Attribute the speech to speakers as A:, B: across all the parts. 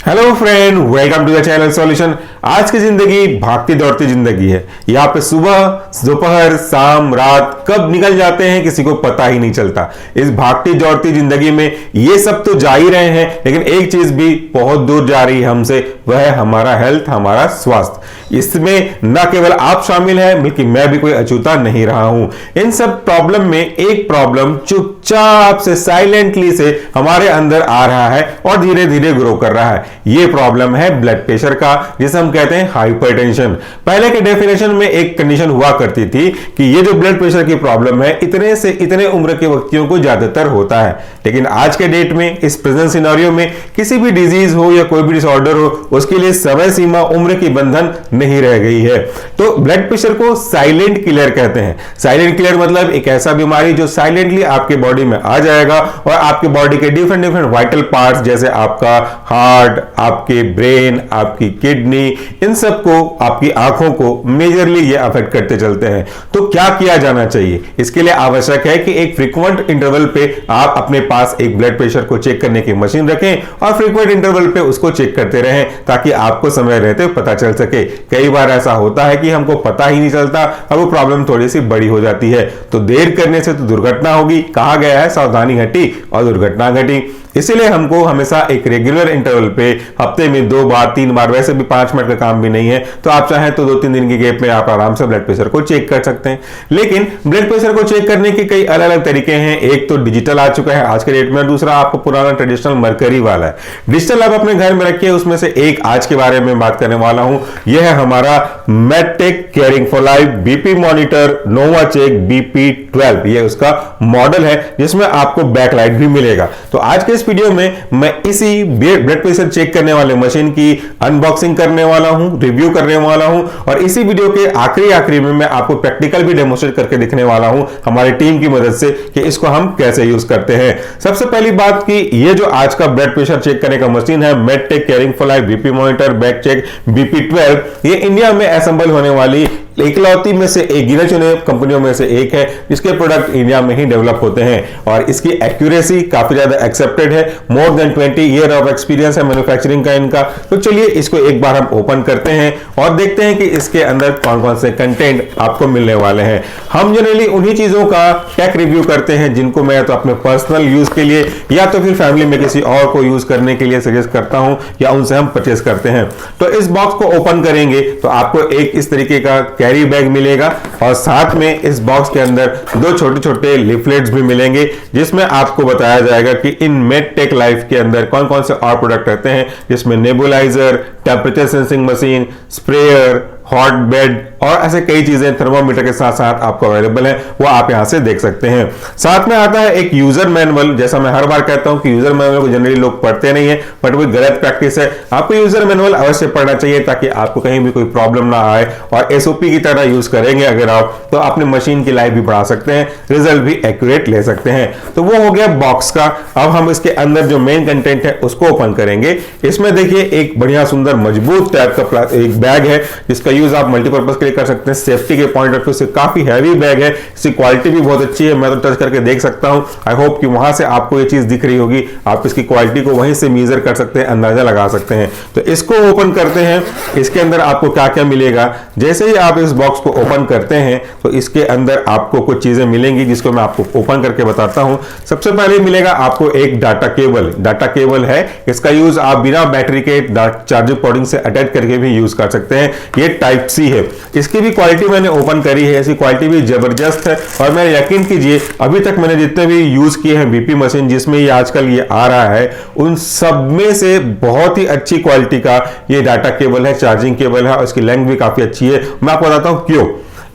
A: Hello friend, welcome to the channel solution. आज की जिंदगी भागती दौड़ती जिंदगी है। यहाँ पे सुबह, दोपहर, शाम, रात कब निकल जाते हैं किसी को पता ही नहीं चलता। इस भागती दौड़ती जिंदगी में ये सब तो जा ही रहे हैं, लेकिन एक चीज भी बहुत दूर जा रही है हमसे, वह है हमारा हेल्थ, हमारा स्वास्थ्य। इसमें न केवल आप शामिल हैं, बल्कि मैं भी कोई अछूता नहीं रहा हूं। इन सब प्रॉब्लम में एक प्रॉब्लम चुपचाप से, साइलेंटली से हमारे अंदर आ रहा है और धीरे धीरे ग्रो कर रहा है। ये प्रॉब्लम है ब्लड प्रेशर का, जिसे हम कहते हैं हाइपरटेंशन। पहले के डेफिनेशन में एक कंडीशन हुआ करती थी कि ये जो ब्लड प्रेशर की प्रॉब्लम है, इतने से इतने उम्र के व्यक्तियों को ज्यादातर होता है। लेकिन आज के डेट में, इस प्रेजेंट सिनेरियो में, किसी भी डिजीज हो या कोई भी डिसऑर्डर हो, उसके लिए समय सीमा, उम्र की बंधन नहीं रह गई है। तो ब्लड प्रेशर को साइलेंट किलर कहते हैं। साइलेंट किलर मतलब एक ऐसा बीमारी जो साइलेंटली आपके बॉडी में आ जाएगा और आपके बॉडी के डिफरेंट डिफरेंट वाइटल पार्ट्स, जैसे आपका हार्ट, आपके ब्रेन, आपकी किडनी, इन सबको, आपकी आंखों को मेजरली ये अफेक्ट करते चलते हैं। तो क्या किया जाना चाहिए? इसके लिए आवश्यक है कि एक फ्रीक्वेंट इंटरवल पे आप अपने पास एक ब्लड प्रेशर को चेक करने की मशीन रखें और फ्रीक्वेंट इंटरवल पे उसको चेक करते रहें, ताकि आपको समय रहते पता चल सके। कई बार ऐसा होता है कि हमको पता ही नहीं चलता और वो प्रॉब्लम थोड़ी सी बड़ी हो जाती है। तो देर करने से तो दुर्घटना होगी। कहा गया है सावधानी घटी और दुर्घटना घटी। इसीलिए हमको हमेशा एक रेगुलर इंटरवल पे, हफ्ते में 2 बार 3 बार, वैसे भी 5 मिनट का काम भी नहीं है, तो आप चाहें तो 2-3 दिन की गैप में आप आराम से ब्लड प्रेशर को चेक कर सकते हैं। लेकिन ब्लड प्रेशर को चेक करने के कई अलग अलग तरीके हैं। एक तो डिजिटल आ चुका है आज के डेट में, दूसरा आपको पुराना ट्रेडिशनल मरकरी वाला है। डिजिटल आप अपने घर में रखिए, उसमें से एक आज के बारे में बात करने वाला हूं। यह है हमारा Medtech caring for life BP monitor Novacheck BP12। यह उसका मॉडल है, जिसमें आपको बैकलाइट भी मिलेगा। तो आज के इस वीडियो में मैं इसी ब्लड प्रेशर चेक करने वाले मशीन की अनबॉक्सिंग करने वाला हूं, रिव्यू करने वाला हूं, और इसी वीडियो के आखिरी में मैं आपको प्रैक्टिकल भी डेमोस्ट्रेट करके दिखने वाला हूं हमारी टीम की मदद से कि इसको हम कैसे यूज करते हैं। सबसे पहली बात कि ये जो आज का ब्लड प्रेशर चेक करने का मशीन है, Medtech caring for life BP monitor back check BP12, ये इंडिया में असेंबल होने वाली इकलौती में से एक, गिने चुने कंपनियों में से एक है जिसके प्रोडक्ट इंडिया में ही डेवलप होते हैं। और इसकी एक्यूरेसी काफी ज्यादा एक्सेप्टेड है। More than 20 year of experience है मैन्युफैक्चरिंग का इनका। तो चलिए इसको एक बार हम ओपन करते हैं और देखते हैं कि इसके अंदर कौन कौन से कंटेंट आपको मिलने वाले हैं। हम जनरली उन्हीं चीजों का टेक रिव्यू करते हैं जिनको मैं तो अपने पर्सनल यूज के लिए या तो फिर फैमिली में किसी और को यूज करने के लिए सजेस्ट करता हूं, या उनसे हम परचेस करते हैं। तो इस बॉक्स को ओपन करेंगे तो आपको एक इस तरीके का कैरी बैग मिलेगा, और साथ में इस बॉक्स के अंदर 2 छोटे छोटे लिफलेट्स भी मिलेंगे, जिसमें आपको बताया जाएगा कि इन मेडटेक लाइफ के अंदर कौन कौन से और प्रोडक्ट रहते हैं, जिसमें nebuliser, temperature sensing machine, sprayer, hot bed और ऐसे कई चीजें थर्मोमीटर के साथ साथ आपको अवेलेबल है, वो आप यहां से देख सकते हैं। साथ में आता है एक यूजर मैनुअल। जैसा मैं हर बार कहता हूं कि यूजर मैनुअल को जनरली लोग पढ़ते नहीं है, बट वो गलत प्रैक्टिस है। आपको यूजर मैनुअल अवश्य पढ़ना चाहिए, ताकि आपको कहीं भी कोई प्रॉब्लम ना आए, और SOP की तरह यूज करेंगे अगर आप, तो अपने मशीन की लाइफ भी बढ़ा सकते हैं, रिजल्ट भी एक्यूरेट ले सकते हैं। तो वो हो गया बॉक्स का। अब हम इसके अंदर जो मेन कंटेंट है उसको ओपन करेंगे। इसमें देखिए एक बढ़िया सुंदर मजबूत टाइप का एक बैग है, जिसका यूज आप मल्टीपर्पज के लिए कर सकते हैं। सेफ्टी के पॉइंट ऑफ व्यू से काफी हैवी बैग है, इसकी क्वालिटी भी बहुत अच्छी है। मैं तो टच करके देख सकता हूं। आई होप कि वहां से आपको ये चीज दिख रही होगी। आप इसकी क्वालिटी को वहीं से मेजर कर सकते हैं, अंदाजा लगा सकते हैं। तो इसको ओपन करते हैं। इसके अंदर आपको क्या क्या मिलेगा? जैसे ही आप इस बॉक्स को ओपन करते हैं तो इसके अंदर आपको कुछ चीजें मिलेंगी, जिसको मैं आपको ओपन करके बताता हूं। सबसे पहले मिलेगा आपको एक डाटा केबल। डाटा केबल है, इसका यूज आप बिना बैटरी के चार्जिंग पोर्टिंग से अटैच करके भी यूज कर सकते हैं। ये टाइप सी है। इसकी भी क्वालिटी मैंने ओपन करी है, इसकी क्वालिटी भी जबरदस्त है। और मैं यकीन कीजिए, अभी तक मैंने जितने भी यूज किए हैं बीपी मशीन, जिसमें ये आजकल ये आ रहा है, उन सब में से बहुत ही अच्छी क्वालिटी का ये डाटा केबल है, चार्जिंग केबल है, और इसकी लेंथ भी काफी अच्छी है। मैं आपको बताता हूं क्यों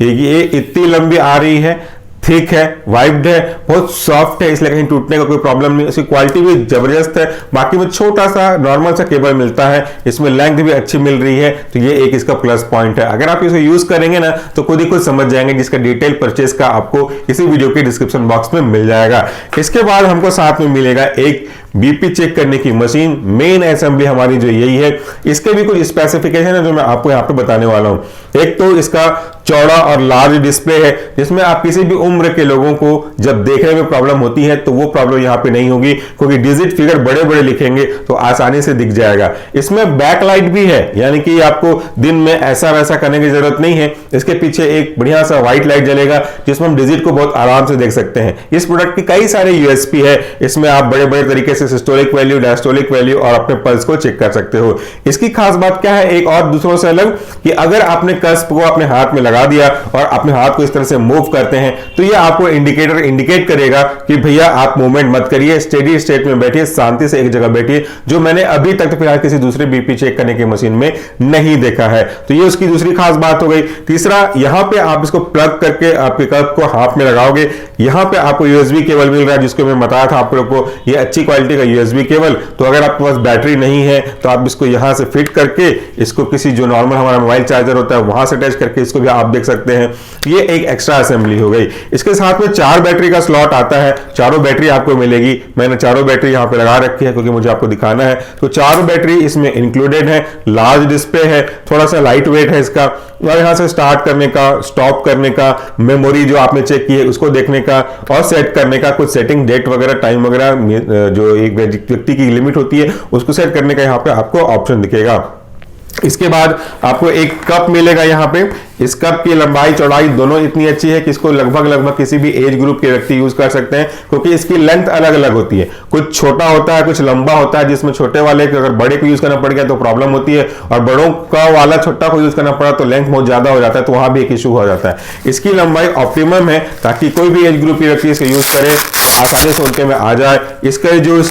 A: ये इतनी लंबी आ रही है। थिक है, वाइब्ड है, बहुत सॉफ्ट है, इसलिए कहीं टूटने का कोई प्रॉब्लम नहीं। इसकी क्वालिटी भी जबरदस्त है। बाकी में छोटा सा नॉर्मल सा केबल मिलता है, इसमें लेंथ भी अच्छी मिल रही है, तो ये एक इसका प्लस पॉइंट है। अगर आप इसे यूज करेंगे ना तो खुद ही खुद समझ जाएंगे, जिसका डिटेल परचेज का आपको इसी वीडियो के डिस्क्रिप्शन बॉक्स में मिल जाएगा। इसके बाद हमको साथ में मिलेगा एक बीपी चेक करने की मशीन, मेन असेंबली हमारी जो यही है। इसके भी कुछ स्पेसिफिकेशन है जो मैं आपको यहाँ पे बताने वाला हूँ। एक तो इसका चौड़ा और लार्ज डिस्प्ले है, जिसमें आप किसी भी उम्र के लोगों को जब देखने में प्रॉब्लम होती है तो वो प्रॉब्लम यहाँ पे नहीं होगी, क्योंकि डिजिट फिगर बड़े बड़े लिखेंगे तो आसानी से दिख जाएगा। इसमें बैकलाइट भी है, यानी कि आपको दिन में ऐसा वैसा करने की जरूरत नहीं है। इसके पीछे एक बढ़िया सा व्हाइट लाइट जलेगा जिसमें हम डिजिट को बहुत आराम से देख सकते हैं। इस प्रोडक्ट की कई सारे यूएसपी है, इसमें आप बड़े बड़े तरीके से सिस्टोलिक वैल्यू, डायस्टोलिक वैल्यू और अपने पल्स को चेक कर सकते हो। इसकी खास बात क्या है एक और दूसरों से अलग, कि अगर आपने कस्प को अपने हाथ में लगा दिया और अपने हाथ को इस तरह से मूव करते हैं तो ये आपको इंडिकेटर इंडिकेट करेगा कि भैया आप मूवमेंट मत करिए, स्टेडी स्टेट में बैठिए, शांति से एक जगह बैठिए, जो मैंने अभी तक तो फिलहाल किसी दूसरे बीपी चेक करने की मशीन में नहीं देखा है। तो ये उसकी दूसरी खास बात हो गई। तीसरा, यहां पे आप इसको प्लग करके आपके कप को हाथ में लगाओगे, यहां पे आपको यूएसबी केबल मिल रहा है, जिसको मैं बताया था आप लोग को, ये अच्छी क्वालिटी का यूएसबी केबल। तो अगर आपके पास बैटरी नहीं है तो आप इसको यहां से फिट करके इसको किसी जो नॉर्मल हमारा मोबाइल चार्जर होता है वहां से अटैच करके इसको भी आप देख सकते हैं। ये एक एक्स्ट्रा असेंबली हो गई। इसके साथ में 4 बैटरी का स्लॉट आता है, चारों बैटरी आपको मिलेगी। मैंने चारों बैटरी यहां पे लगा रखी है क्योंकि मुझे आपको दिखाना है। तो चारों बैटरी इसमें इंक्लूडेड है, लार्ज डिस्प्ले है, थोड़ा सा लाइट वेट है इसका, और यहां से स्टार्ट करने का, स्टॉप करने का, मेमोरी जो आपने चेक की है उसको देखने का और सेट करने का, कुछ सेटिंग डेट वगैरह, टाइम वगैरह, जो एक व्यक्ति की लिमिट होती है उसको सेट करने का यहां पे आपको ऑप्शन दिखेगा। इसके बाद आपको एक कप मिलेगा यहाँ पे। इस कप की लंबाई चौड़ाई दोनों इतनी अच्छी है कि इसको लगभग किसी भी एज ग्रुप के व्यक्ति यूज कर सकते हैं, क्योंकि इसकी लेंथ अलग अलग होती है। कुछ छोटा होता है, कुछ लंबा होता है, जिसमें छोटे वाले को अगर बड़े को यूज करना पड़ गया तो प्रॉब्लम होती है, और बड़ों का वाला छोटा को यूज करना पड़ा तो लेंथ बहुत ज्यादा हो जाता है, तो वहां भी एक इशू हो जाता है। इसकी लंबाई ऑप्टिमम है ताकि कोई भी एज ग्रुप के व्यक्ति इसको यूज करे, आसानी से उनके में आ जाए। इसके जो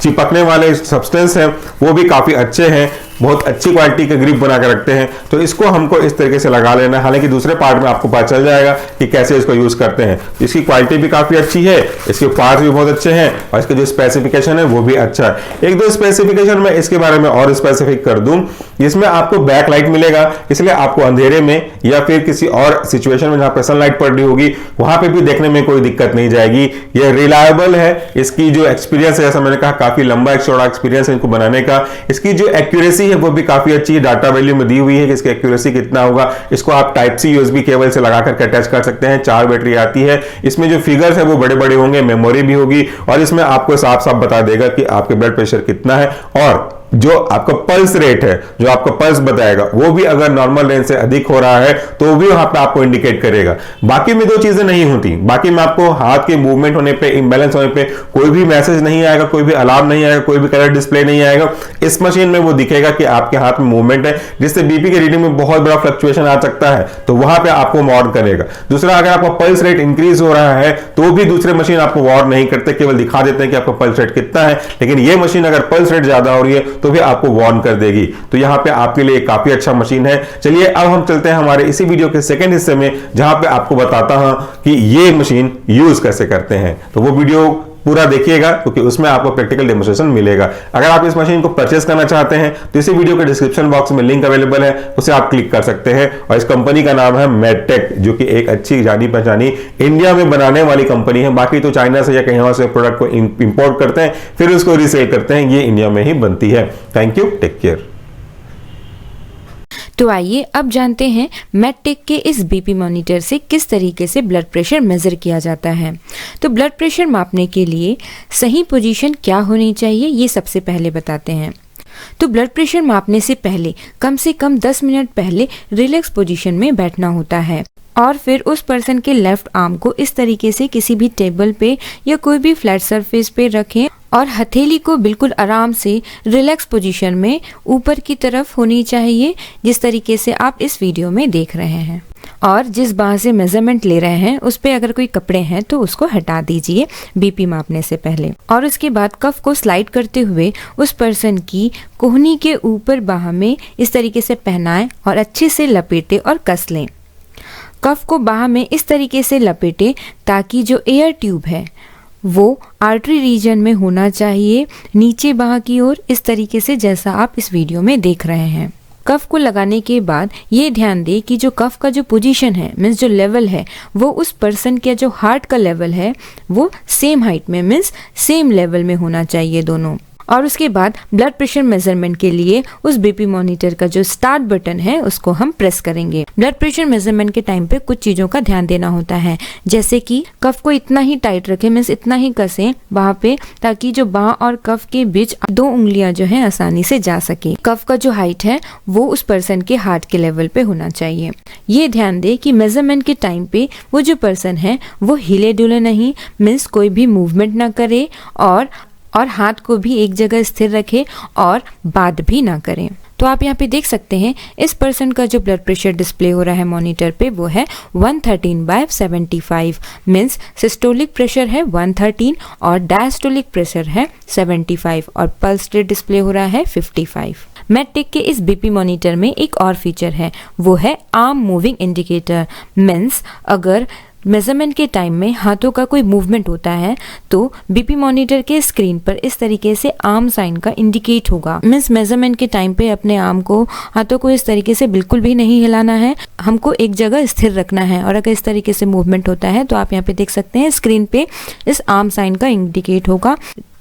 A: चिपकने वाले सब्सटेंस हैं वो भी काफी अच्छे हैं, बहुत अच्छी क्वालिटी का ग्रिप बना के रखते हैं। तो इसको हमको इस तरीके से लगा लेना है, हालांकि दूसरे पार्ट में आपको पता चल जाएगा कि कैसे इसको यूज करते हैं। इसकी क्वालिटी भी काफी अच्छी है, इसके पार्ट्स भी बहुत अच्छे हैं, और इसके जो स्पेसिफिकेशन है वो भी अच्छा है। एक दो स्पेसिफिकेशन में इसके बारे में और स्पेसिफिक कर दूं। इसमें आपको बैक लाइट मिलेगा, इसलिए आपको अंधेरे में या फिर किसी और सिचुएशन में जहां पर सनलाइट पड़ रही होगी वहां पे भी देखने में कोई दिक्कत नहीं जाएगी। यह रिलायबल है। इसकी जो एक्सपीरियंस है, जैसा मैंने कहा, काफी लंबा एक चौड़ा एक्सपीरियंस है इनको बनाने का। इसकी जो एक्यूरेसी है वो भी काफी अच्छी है, डाटा वैल्यू में दी हुई है कि इसकी एक्यूरेसी कितना होगा। इसको आप टाइप सी यूएसबी केबल से लगा करके अटैच कर सकते हैं। 4 बैटरी आती है। इसमें जो फिगर्स है वो बड़े बड़े होंगे, मेमोरी भी होगी, और इसमें आपको साफ साफ बता देगा कि आपके ब्लड प्रेशर कितना है, और जो आपका पल्स रेट है, जो आपका पल्स बताएगा, वो भी अगर नॉर्मल रेंज से अधिक हो रहा है तो भी वहां पे आपको इंडिकेट करेगा। बाकी में 2 चीजें नहीं होती। बाकी में आपको हाथ के मूवमेंट होने पे, इंबैलेंस होने पे कोई भी मैसेज नहीं आएगा, कोई भी अलार्म नहीं आएगा, कोई भी कलर डिस्प्ले नहीं आएगा। इस मशीन में वो दिखेगा कि आपके हाथ में मूवमेंट है, जिससे बीपी के रीडिंग में बहुत बड़ा फ्लक्चुएशन आ सकता है, तो वहां पे आपको वार्न करेगा। दूसरा, अगर आपका पल्स रेट इंक्रीज हो रहा है तो भी दूसरे मशीन आपको वार्न नहीं करते, केवल दिखा देते हैं कि आपका पल्स रेट कितना है। लेकिन ये मशीन अगर पल्स रेट ज्यादा हो रही है तो भी आपको वार्न कर देगी। तो यहां पे आपके लिए काफी अच्छा मशीन है। चलिए अब हम चलते हैं हमारे इसी वीडियो के सेकंड हिस्से में, जहां पे आपको बताता हूं कि ये मशीन यूज कैसे करते हैं। तो वो वीडियो पूरा देखिएगा, क्योंकि उसमें आपको प्रैक्टिकल डेमोन्स्ट्रेशन मिलेगा। अगर आप इस मशीन को परचेस करना चाहते हैं तो इसी वीडियो के डिस्क्रिप्शन बॉक्स में लिंक अवेलेबल है, उसे आप क्लिक कर सकते हैं। और इस कंपनी का नाम है मेडटेक, जो कि एक अच्छी जानी पहचानी इंडिया में बनाने वाली कंपनी है। बाकी तो चाइना से या कहीं और से प्रोडक्ट को इंपोर्ट करते हैं, फिर उसको रीसेल करते हैं। ये इंडिया में ही बनती है। Thank you, take care.
B: तो आइए अब जानते हैं मेडटेक के इस बीपी मॉनिटर से किस तरीके से ब्लड प्रेशर मेजर किया जाता है। तो ब्लड प्रेशर मापने के लिए सही पोजीशन क्या होनी चाहिए, ये सबसे पहले बताते हैं। तो ब्लड प्रेशर मापने से पहले कम से कम 10 मिनट पहले रिलैक्स पोजीशन में बैठना होता है, और फिर उस पर्सन के लेफ्ट आर्म को इस तरीके से किसी भी टेबल पे या कोई भी फ्लैट सरफेस पे रखें, और हथेली को बिल्कुल आराम से रिलैक्स पोजीशन में ऊपर की तरफ होनी चाहिए, जिस तरीके से आप इस वीडियो में देख रहे हैं। और जिस बाह से मेजरमेंट ले रहे हैं उस पे अगर कोई कपड़े हैं तो उसको हटा दीजिए बीपी मापने से पहले। और उसके बाद कफ को स्लाइड करते हुए उस पर्सन की कोहनी के ऊपर बाह में इस तरीके से पहनाएं और अच्छे से लपेटे और कस लें। कफ को बाह में इस तरीके से लपेटे ताकि जो एयर ट्यूब है वो आर्टरी रीजन में होना चाहिए, नीचे बाह की ओर, इस तरीके से जैसा आप इस वीडियो में देख रहे हैं। कफ को लगाने के बाद ये ध्यान दे कि जो कफ का जो पोजीशन है मीन्स जो लेवल है वो उस पर्सन के जो हार्ट का लेवल है वो सेम हाइट में मीन्स सेम लेवल में होना चाहिए दोनों। और उसके बाद ब्लड प्रेशर मेजरमेंट के लिए उस बीपी मॉनिटर का जो स्टार्ट बटन है उसको हम प्रेस करेंगे। ब्लड प्रेशर मेजरमेंट के टाइम पे कुछ चीजों का ध्यान देना होता है, जैसे कि कफ को इतना ही टाइट रखें मीन्स इतना ही कसें वहां पे ताकि जो बाह और कफ के बीच 2 उंगलियां जो है आसानी से जा सके। कफ का जो हाइट है वो उस पर्सन के हार्ट के लेवल पे होना चाहिए। ये ध्यान दे कि मेजरमेंट के टाइम पे वो जो पर्सन है वो हिले डुले नहीं मीन्स कोई भी मूवमेंट ना करे और हाथ को भी एक जगह स्थिर रखे और बात भी ना करें। तो आप यहाँ पे देख सकते हैं इस पर्सन का जो ब्लड प्रेशर डिस्प्ले हो रहा है मॉनिटर पे वो है 113/75 मीन्स सिस्टोलिक प्रेशर है 113 और डायस्टोलिक प्रेशर है 75 और पल्स रेट डिस्प्ले हो रहा है 55। मेडटेक के इस बीपी मॉनिटर में एक और फीचर है, वो है आर्म मूविंग इंडिकेटर मीन्स अगर मेजरमेंट के टाइम में हाथों का कोई मूवमेंट होता है तो बीपी मॉनिटर के स्क्रीन पर इस तरीके से आर्म साइन का इंडिकेट होगा। मीन्स मेजरमेंट के टाइम पे अपने आर्म को हाथों को इस तरीके से बिल्कुल भी नहीं हिलाना है, हमको एक जगह स्थिर रखना है। और अगर इस तरीके से मूवमेंट होता है तो आप यहाँ पे देख सकते हैं स्क्रीन पे इस आर्म साइन का इंडिकेट होगा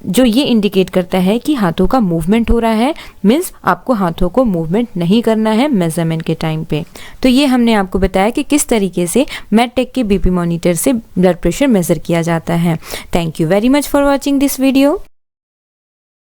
B: जो ये इंडिकेट करता है कि हाथों का मूवमेंट हो रहा है मीन्स आपको हाथों को मूवमेंट नहीं करना है मेजरमेंट के टाइम पे। तो ये हमने आपको बताया कि किस तरीके से मेडटेक के बीपी मॉनिटर से ब्लड प्रेशर मेजर किया जाता है। Thank you very much for watching this video.